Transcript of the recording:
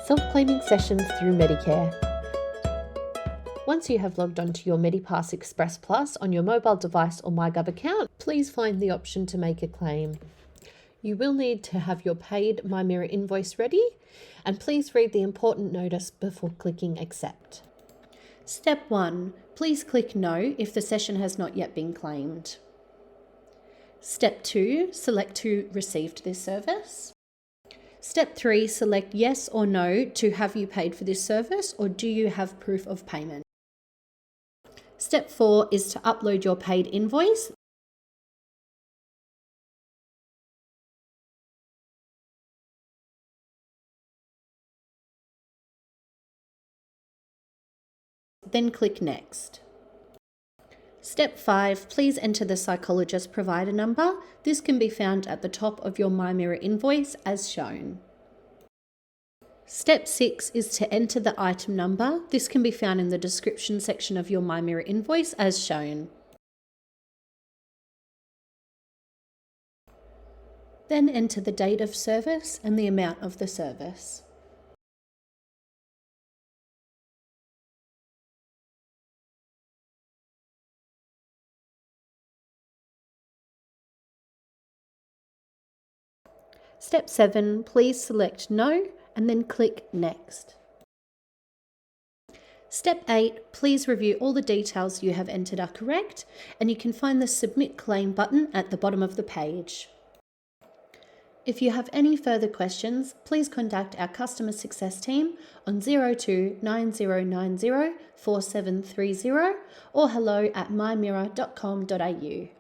self-claiming sessions through Medicare. Once you have logged onto your MediPass Express Plus on your mobile device or MyGov account, please find the option to make a claim. You will need to have your paid MyMirror invoice ready, and please read the important notice before clicking Accept. Step 1. Please click No if the session has not yet been claimed. Step 2. Select who received this service. Step 3. Select Yes or No to have you paid for this service, or do you have proof of payment. Step 4 is to upload your paid invoice. Then click Next. Step 5, please enter the psychologist provider number. This can be found at the top of your MyMirror invoice as shown. Step 6 is to enter the item number. This can be found in the description section of your MyMirror invoice as shown. Then enter the date of service and the amount of the service. Step 7, please select No and then click Next. Step 8, please review all the details you have entered are correct, and you can find the Submit Claim button at the bottom of the page. If you have any further questions, please contact our customer success team on 02 9090 4730 or hello@mymirror.com.au.